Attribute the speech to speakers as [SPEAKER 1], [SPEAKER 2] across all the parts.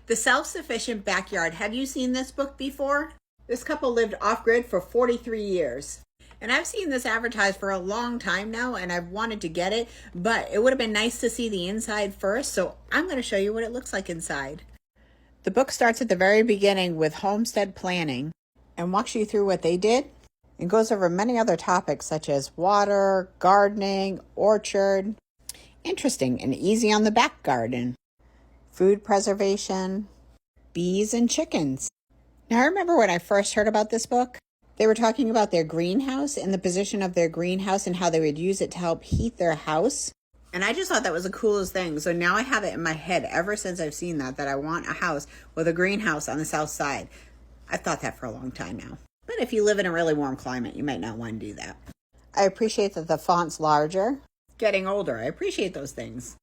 [SPEAKER 1] The Self-Sufficient Backyard. Have you seen this book before? This couple lived off-grid for 43 years. And I've seen this advertised for a long time now, and I've wanted to get it, but it would have been nice to see the inside first, so I'm going to show you what it looks like inside. The book starts at the very beginning with homestead planning and walks you through what they did. It goes over many other topics such as water, gardening, orchard, interesting and easy on the back garden, food preservation, bees and chickens. Now, I remember when I first heard about this book, they were talking about their greenhouse and the position of their greenhouse and how they would use it to help heat their house. And I just thought that was the coolest thing. So now I have it in my head ever since I've seen that I want a house with a greenhouse on the south side. I've thought that for a long time now. But if you live in a really warm climate, you might not want to do that. I appreciate that the font's larger. Getting older, I appreciate those things.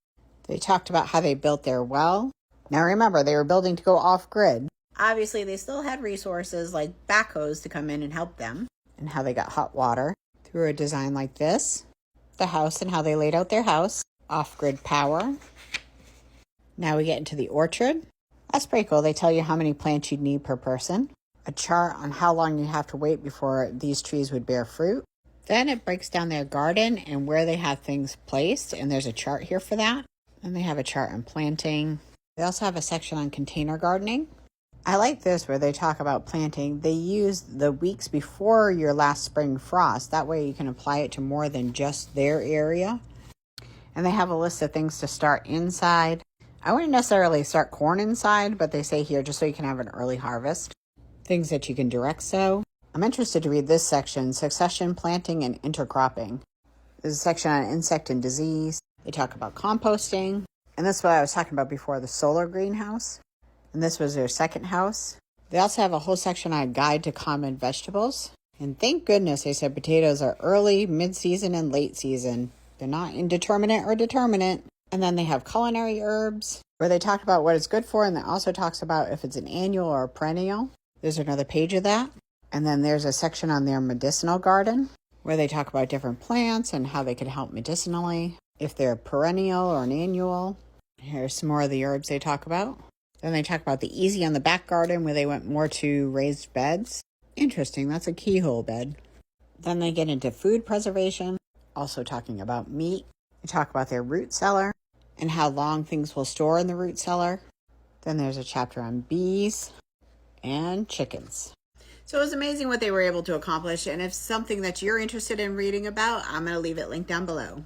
[SPEAKER 1] They talked about how they built their well. Now remember, they were building to go off-grid. Obviously, they still had resources like backhoes to come in and help them, and how they got hot water through a design like this. The house and how they laid out their house. Off-grid power. Now we get into the orchard. That's pretty cool. They tell you how many plants you'd need per person. A chart on how long you have to wait before these trees would bear fruit. Then it breaks down their garden and where they have things placed, and there's a chart here for that. And they have a chart on planting. They also have a section on container gardening. I like this where they talk about planting. They use the weeks before your last spring frost. That way you can apply it to more than just their area. And they have a list of things to start inside. I wouldn't necessarily start corn inside, but they say here just so you can have an early harvest. Things that you can direct sow. I'm interested to read this section, succession planting and intercropping. There's a section on insect and disease. They talk about composting. And this is what I was talking about before, the solar greenhouse. And this was their second house. They also have a whole section on a guide to common vegetables. And thank goodness they said potatoes are early, mid-season, and late season. They're not indeterminate or determinate. And then they have culinary herbs, where they talk about what it's good for, and it also talks about if it's an annual or a perennial. There's another page of that. And then there's a section on their medicinal garden, where they talk about different plants and how they can help medicinally, if they're perennial or an annual. Here's some more of the herbs they talk about. Then they talk about the easy on the back garden, where they went more to raised beds. Interesting, that's a keyhole bed. Then they get into food preservation, also talking about meat. They talk about their root cellar and how long things will store in the root cellar. Then there's a chapter on bees and chickens. So it was amazing what they were able to accomplish. And if something that you're interested in reading about, I'm going to leave it linked down below.